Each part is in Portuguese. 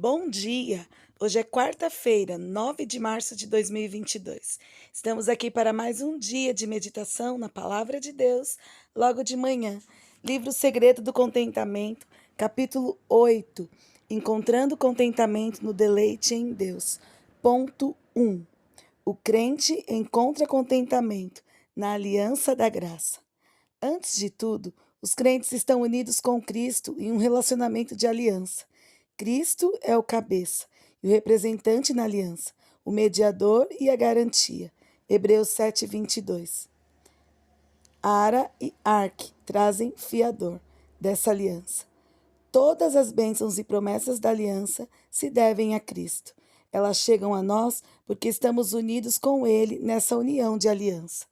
Bom dia! Hoje é quarta-feira, 9 de março de 2022. Estamos aqui para mais um dia de meditação na Palavra de Deus, logo de manhã. Livro Segredo do Contentamento, capítulo 8. Encontrando contentamento no deleite em Deus. Ponto 1. O crente encontra contentamento na aliança da graça. Antes de tudo, os crentes estão unidos com Cristo em um relacionamento de aliança. Cristo é o cabeça e o representante na aliança, o mediador e a garantia. Hebreus 7:22. Ara e Arque trazem fiador dessa aliança. Todas as bênçãos e promessas da aliança se devem a Cristo. Elas chegam a nós porque estamos unidos com Ele nessa união de aliança.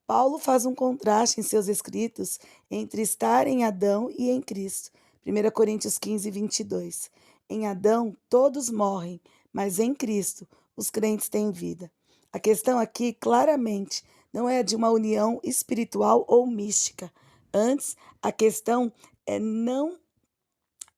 Paulo faz um contraste em seus escritos entre estar em Adão e em Cristo. 1 Coríntios 15:22. Em Adão, todos morrem, mas em Cristo, os crentes têm vida. A questão aqui, claramente, não é de uma união espiritual ou mística. Antes, a questão não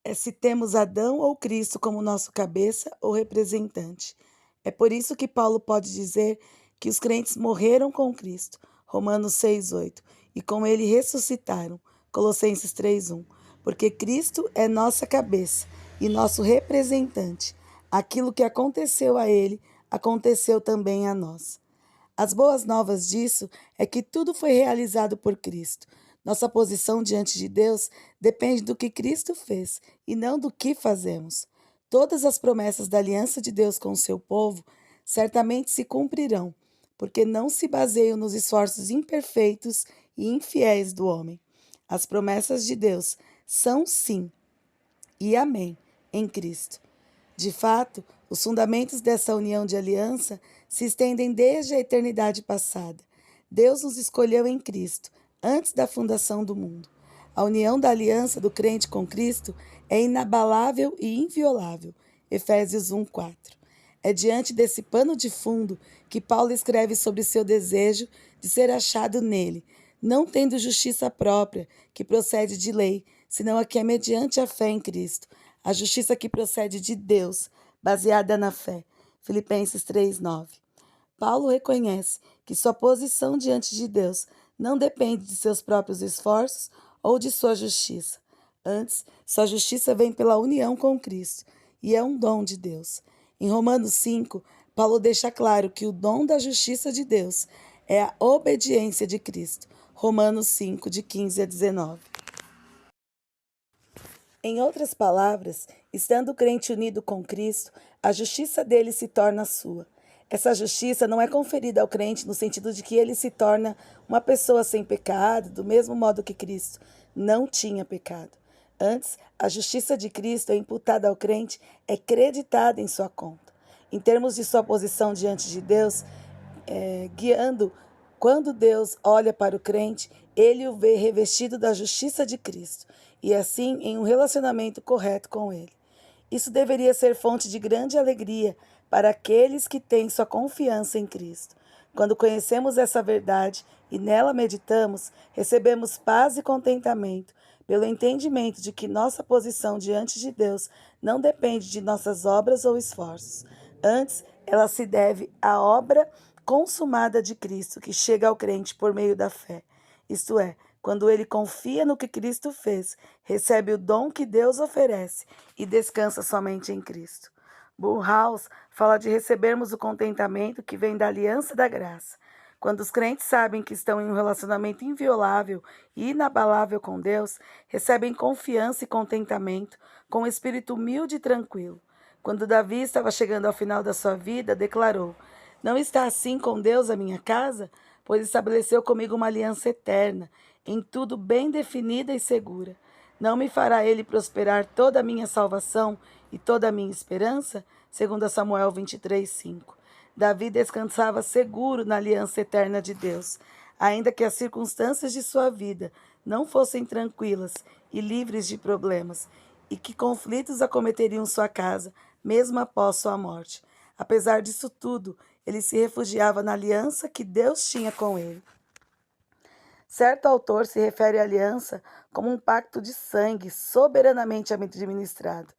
é se temos Adão ou Cristo como nosso cabeça ou representante. É por isso que Paulo pode dizer que os crentes morreram com Cristo, Romanos 6:8, e com ele ressuscitaram, Colossenses 3:1, porque Cristo é nossa cabeça e nosso representante. Aquilo que aconteceu a ele, aconteceu também a nós. As boas novas disso é que tudo foi realizado por Cristo. Nossa posição diante de Deus depende do que Cristo fez e não do que fazemos. Todas as promessas da aliança de Deus com o seu povo certamente se cumprirão, porque não se baseiam nos esforços imperfeitos e infiéis do homem. As promessas de Deus são sim e amém em Cristo. De fato, os fundamentos dessa união de aliança se estendem desde a eternidade passada. Deus nos escolheu em Cristo, antes da fundação do mundo. A união da aliança do crente com Cristo é inabalável e inviolável. Efésios 1:4. É diante desse pano de fundo que Paulo escreve sobre seu desejo de ser achado nele, não tendo justiça própria, que procede de lei, senão a que é mediante a fé em Cristo, a justiça que procede de Deus, baseada na fé. Filipenses 3:9. Paulo reconhece que sua posição diante de Deus não depende de seus próprios esforços ou de sua justiça. Antes, sua justiça vem pela união com Cristo e é um dom de Deus. Em Romanos 5, Paulo deixa claro que o dom da justiça de Deus é a obediência de Cristo. Romanos 5, de 15 a 19. Em outras palavras, estando o crente unido com Cristo, a justiça dele se torna sua. Essa justiça não é conferida ao crente no sentido de que ele se torna uma pessoa sem pecado, do mesmo modo que Cristo não tinha pecado. Antes, a justiça de Cristo é imputada ao crente, é creditada em sua conta. Em termos de sua posição diante de Deus, guiando, quando Deus olha para o crente, ele o vê revestido da justiça de Cristo e assim em um relacionamento correto com ele. Isso deveria ser fonte de grande alegria para aqueles que têm sua confiança em Cristo. Quando conhecemos essa verdade e nela meditamos, recebemos paz e contentamento pelo entendimento de que nossa posição diante de Deus não depende de nossas obras ou esforços. Antes, ela se deve à obra consumada de Cristo que chega ao crente por meio da fé. Isto é, quando ele confia no que Cristo fez, recebe o dom que Deus oferece e descansa somente em Cristo. Burhaus fala de recebermos o contentamento que vem da aliança da graça. Quando os crentes sabem que estão em um relacionamento inviolável e inabalável com Deus, recebem confiança e contentamento com um espírito humilde e tranquilo. Quando Davi estava chegando ao final da sua vida, declarou: Não está assim com Deus a minha casa? Pois estabeleceu comigo uma aliança eterna, em tudo bem definida e segura. Não me fará ele prosperar toda a minha salvação e toda a minha esperança? Segundo Samuel 23:5. Davi descansava seguro na aliança eterna de Deus, ainda que as circunstâncias de sua vida não fossem tranquilas e livres de problemas, e que conflitos acometeriam sua casa, mesmo após sua morte. Apesar disso tudo, ele se refugiava na aliança que Deus tinha com ele. Certo autor se refere à aliança como um pacto de sangue soberanamente administrado.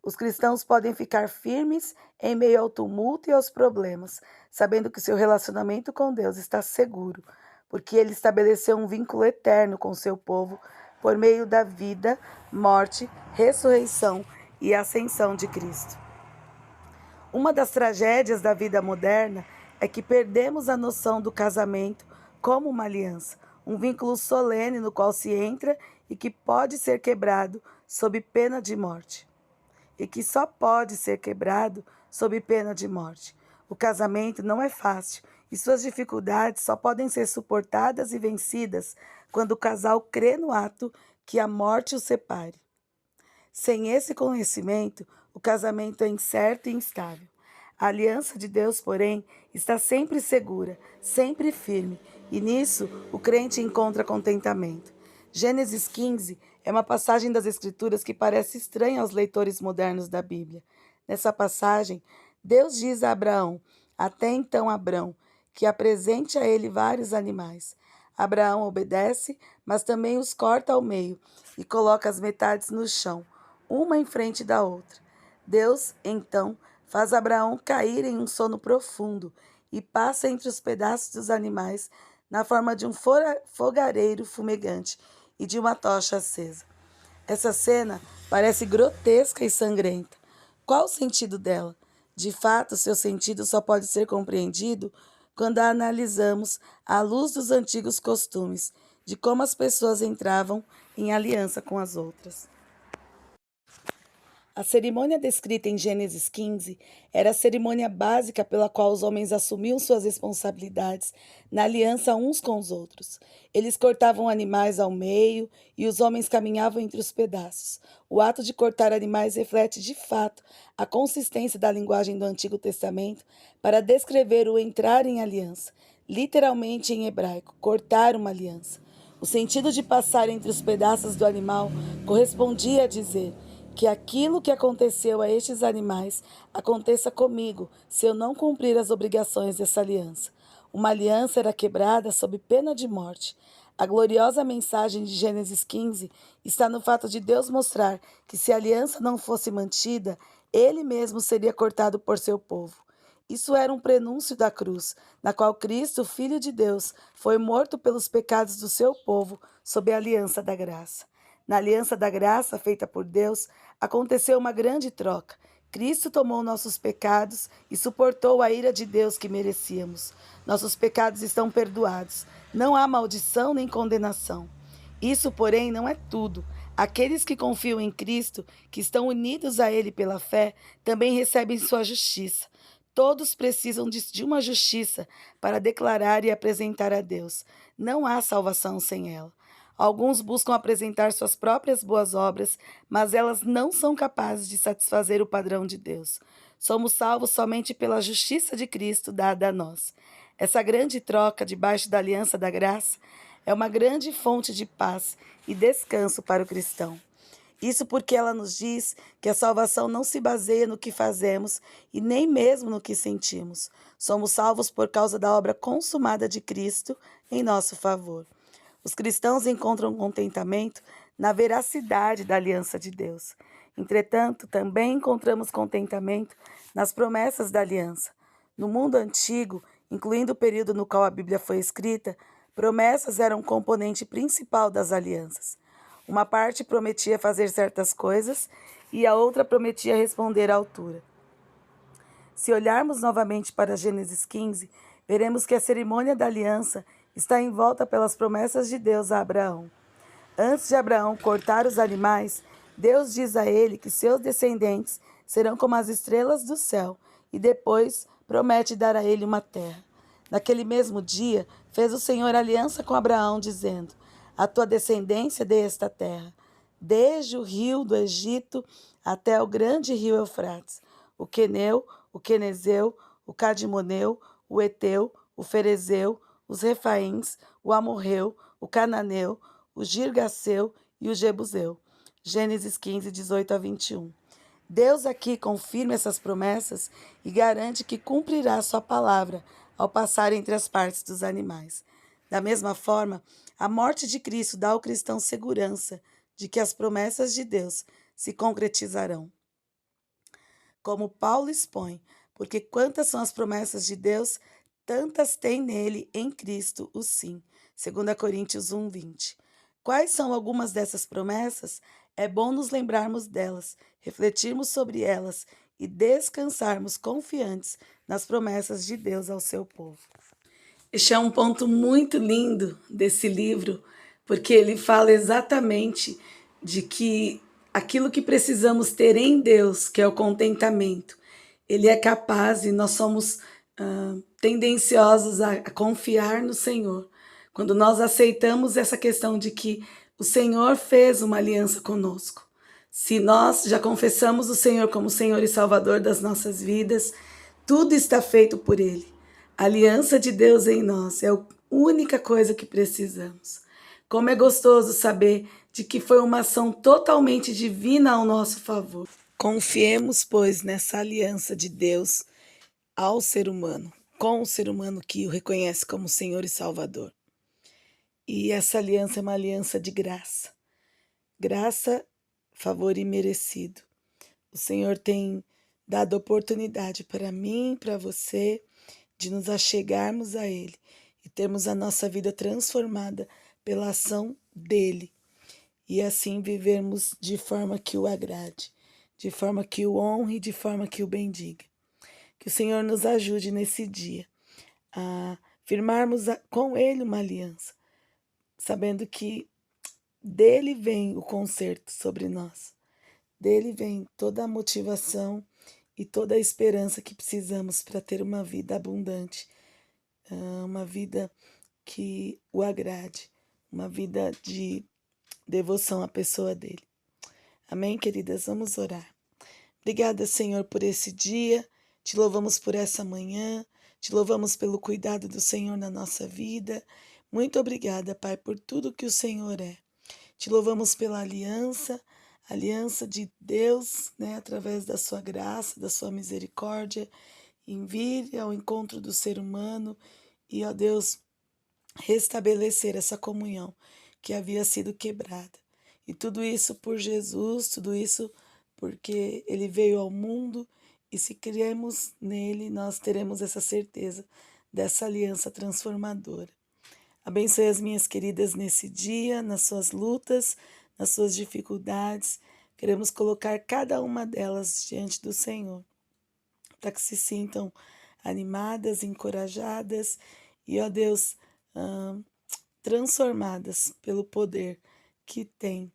Os cristãos podem ficar firmes em meio ao tumulto e aos problemas, sabendo que seu relacionamento com Deus está seguro, porque ele estabeleceu um vínculo eterno com seu povo por meio da vida, morte, ressurreição e ascensão de Cristo. Uma das tragédias da vida moderna é que perdemos a noção do casamento como uma aliança, um vínculo solene no qual se entra e que pode ser quebrado sob pena de morte. E que só pode ser quebrado sob pena de morte. O casamento não é fácil e suas dificuldades só podem ser suportadas e vencidas quando o casal crê no ato que a morte o separe. Sem esse conhecimento, o casamento é incerto e instável. A aliança de Deus, porém, está sempre segura, sempre firme, e nisso o crente encontra contentamento. Gênesis 15 é uma passagem das Escrituras que parece estranha aos leitores modernos da Bíblia. Nessa passagem, Deus diz a Abraão, até então Abrão, que apresente a ele vários animais. Abraão obedece, mas também os corta ao meio e coloca as metades no chão, uma em frente da outra. Deus, então, faz Abraão cair em um sono profundo e passa entre os pedaços dos animais na forma de um fogareiro fumegante e de uma tocha acesa. Essa cena parece grotesca e sangrenta. Qual o sentido dela? De fato, seu sentido só pode ser compreendido quando a analisamos à luz dos antigos costumes, de como as pessoas entravam em aliança com as outras. A cerimônia descrita em Gênesis 15 era a cerimônia básica pela qual os homens assumiam suas responsabilidades na aliança uns com os outros. Eles cortavam animais ao meio e os homens caminhavam entre os pedaços. O ato de cortar animais reflete, de fato, a consistência da linguagem do Antigo Testamento para descrever o entrar em aliança, literalmente em hebraico, cortar uma aliança. O sentido de passar entre os pedaços do animal correspondia a dizer que aquilo que aconteceu a estes animais aconteça comigo, se eu não cumprir as obrigações dessa aliança. Uma aliança era quebrada sob pena de morte. A gloriosa mensagem de Gênesis 15 está no fato de Deus mostrar que se a aliança não fosse mantida, ele mesmo seria cortado por seu povo. Isso era um prenúncio da cruz, na qual Cristo, Filho de Deus, foi morto pelos pecados do seu povo sob a aliança da graça. Na aliança da graça feita por Deus, aconteceu uma grande troca. Cristo tomou nossos pecados e suportou a ira de Deus que merecíamos. Nossos pecados estão perdoados. Não há maldição nem condenação. Isso, porém, não é tudo. Aqueles que confiam em Cristo, que estão unidos a Ele pela fé, também recebem sua justiça. Todos precisam de uma justiça para declarar e apresentar a Deus. Não há salvação sem ela. Alguns buscam apresentar suas próprias boas obras, mas elas não são capazes de satisfazer o padrão de Deus. Somos salvos somente pela justiça de Cristo dada a nós. Essa grande troca debaixo da aliança da graça é uma grande fonte de paz e descanso para o cristão. Isso porque ela nos diz que a salvação não se baseia no que fazemos e nem mesmo no que sentimos. Somos salvos por causa da obra consumada de Cristo em nosso favor. Os cristãos encontram contentamento na veracidade da aliança de Deus. Entretanto, também encontramos contentamento nas promessas da aliança. No mundo antigo, incluindo o período no qual a Bíblia foi escrita, promessas eram um componente principal das alianças. Uma parte prometia fazer certas coisas e a outra prometia responder à altura. Se olharmos novamente para Gênesis 15, veremos que a cerimônia da aliança está envolta pelas promessas de Deus a Abraão. Antes de Abraão cortar os animais, Deus diz a ele que seus descendentes serão como as estrelas do céu e depois promete dar a ele uma terra. Naquele mesmo dia, fez o Senhor aliança com Abraão, dizendo: a tua descendência dê esta terra, desde o rio do Egito até o grande rio Eufrates, o Queneu, o Quenezeu, o Cadimoneu, o Eteu, o Ferezeu, os Refaíns, o Amorreu, o Cananeu, o Girgaseu e o Jebuseu. Gênesis 15, 18 a 21. Deus aqui confirma essas promessas e garante que cumprirá sua palavra ao passar entre as partes dos animais. Da mesma forma, a morte de Cristo dá ao cristão segurança de que as promessas de Deus se concretizarão. como Paulo expõe, porque quantas são as promessas de Deus, tantas tem nele, em Cristo, o sim. 2 Coríntios 1:20. Quais são algumas dessas promessas? É bom nos lembrarmos delas, refletirmos sobre elas e descansarmos confiantes nas promessas de Deus ao seu povo. Este é um ponto muito lindo desse livro, porque ele fala exatamente de que aquilo que precisamos ter em Deus, que é o contentamento, ele é capaz e nós somos tendenciosos a confiar no Senhor. Quando nós aceitamos essa questão de que o Senhor fez uma aliança conosco. Se nós já confessamos o Senhor como Senhor e Salvador das nossas vidas, tudo está feito por Ele. A aliança de Deus em nós é a única coisa que precisamos. Como é gostoso saber de que foi uma ação totalmente divina ao nosso favor. Confiemos, pois, nessa aliança de Deus ao ser humano, com o ser humano que o reconhece como Senhor e Salvador. E essa aliança é uma aliança de graça. Graça, favor imerecido. O Senhor tem dado oportunidade para mim, para você, de nos achegarmos a Ele e termos a nossa vida transformada pela ação dEle. E assim vivermos de forma que o agrade, de forma que o honre, de forma que o bendiga. Que o Senhor nos ajude nesse dia a firmarmos com Ele uma aliança, sabendo que dele vem o conserto sobre nós. Dele vem toda a motivação e toda a esperança que precisamos para ter uma vida abundante, uma vida que o agrade, uma vida de devoção à pessoa dele. Amém, queridas? Vamos orar. Obrigada, Senhor, por esse dia. Te louvamos por essa manhã. Te louvamos pelo cuidado do Senhor na nossa vida. Muito obrigada, Pai, por tudo que o Senhor é. Te louvamos pela aliança de Deus, né, através da sua graça, da sua misericórdia, em vir ao encontro do ser humano e, ó Deus, restabelecer essa comunhão que havia sido quebrada. E tudo isso por Jesus, tudo isso porque Ele veio ao mundo e se cremos nele, nós teremos essa certeza dessa aliança transformadora. Abençoe as minhas queridas nesse dia, nas suas lutas, nas suas dificuldades. Queremos colocar cada uma delas diante do Senhor, para que se sintam animadas, encorajadas e, ó Deus, transformadas pelo poder que tem.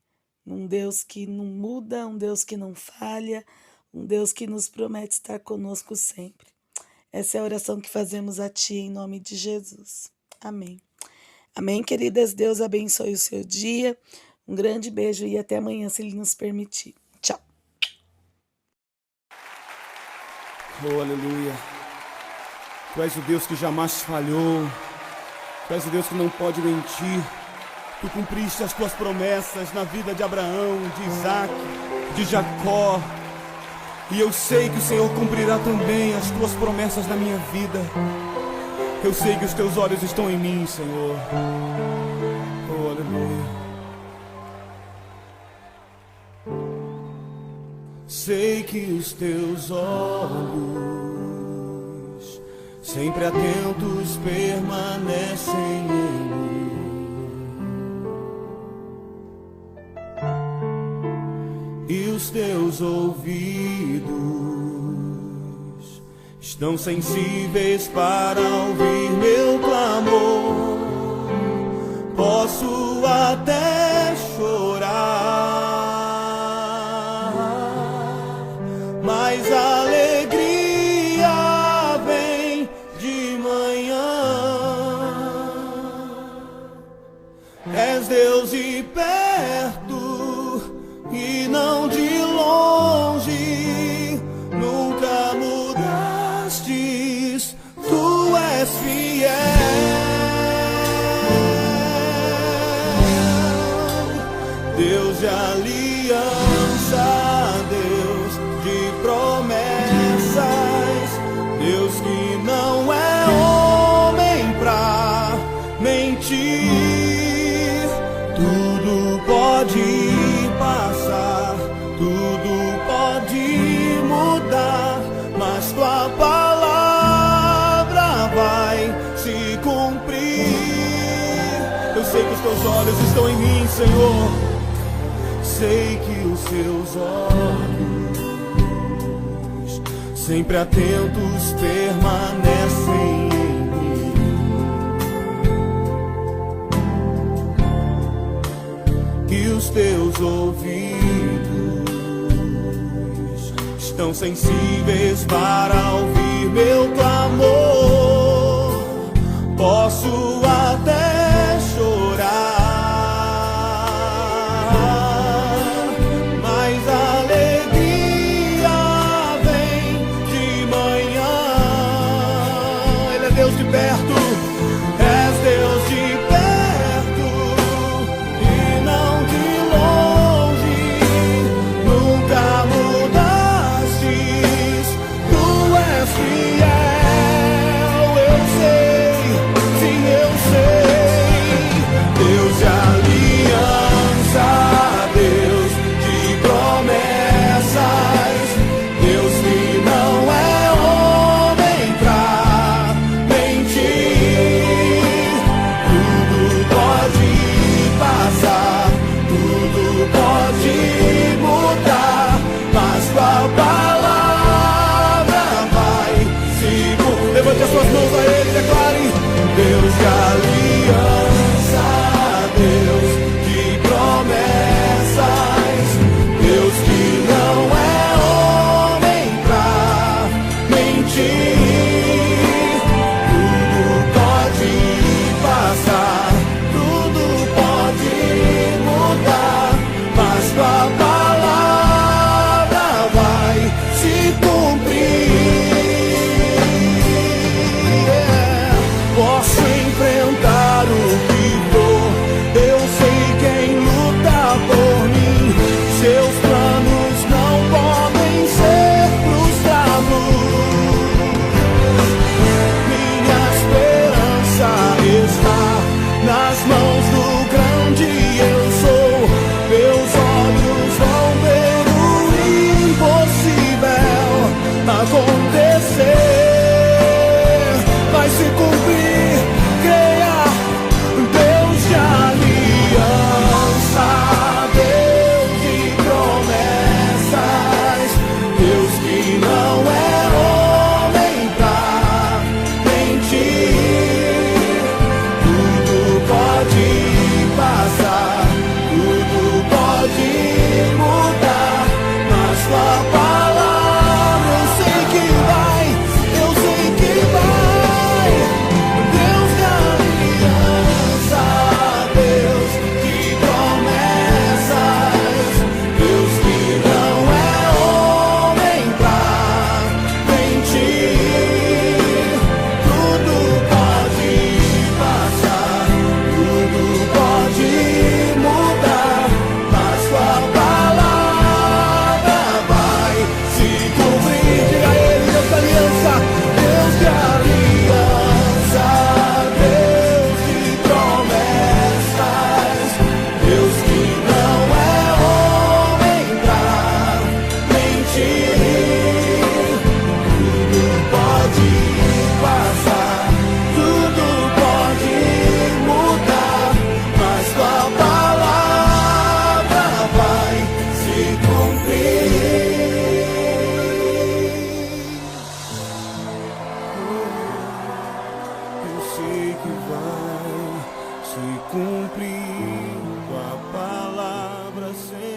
Um Deus que não muda, um Deus que não falha, um Deus que nos promete estar conosco sempre. Essa é a oração que fazemos a Ti, em nome de Jesus. Amém. Amém, queridas? Deus abençoe o seu dia. Um grande beijo e até amanhã, se Ele nos permitir. Tchau. Oh, aleluia. Tu és o Deus que jamais falhou. Tu és o Deus que não pode mentir. Tu cumpriste as tuas promessas na vida de Abraão, de Isaac, de Jacó. E eu sei que o Senhor cumprirá também as tuas promessas na minha vida. Eu sei que os teus olhos estão em mim, Senhor. Oh, aleluia. Sei que os teus olhos, sempre atentos, permanecem em mim. E os teus ouvidos estão sensíveis para ouvir meu clamor. Posso até chorar, mas a alegria vem de manhã. És Deus e perto e não de longe, nunca mudastes, tu és fiel. Deus de aliança, Deus de promessas, Deus que não é homem pra mentir. Tudo pode passar, tudo pode mudar. Senhor. Sei que os seus olhos, sempre atentos, permanecem em mim. Que os teus ouvidos estão sensíveis para ouvir meu clamor. Posso até chorar, mas a alegria vem de manhã. Ele é Deus de perto, és Deus de perto e não de longe. Nunca mudastes, tu és fiel. Eu sei, sim, eu sei. Deus de aliança, Deus de promessas, Deus que não é homem pra mentir. Tudo pode passar, tudo pode mudar, mas tua palavra vai se cumprir. Levante as suas mãos a Ele, declare: Deus de aliança, Deus de promessas, Deus que não é homem pra mentir. Tudo pode passar, tudo pode mudar, mas tua palavra vai se cumprir. Posso enfrentar o que for, eu sei quem luta por mim. Seus planos não podem ser frustrados. Minha esperança está nas mãos do grande eu sou. Meus olhos vão ver o impossível acontecer. Vai se cumprir, creia. Deus de aliança, Deus de promessas, Deus que não é homem pra mentir. Tudo pode passar, tudo pode mudar, mas tua palavra eu sei que vai, eu sei que vai. Deus de aliança, Deus de promessas, Deus que não é homem pra mentir. Tudo pode passar, tudo pode mudar, mas tua palavra vai se cumprir. Diga a Ele: Deus de aliança, Deus de aliança, Deus de promessas, Deus que não é homem pra mentir. Tudo pode passar, tudo pode mudar, mas tua palavra vai se cumprir. Eu sei que vai se cumprir tua palavra, Senhor.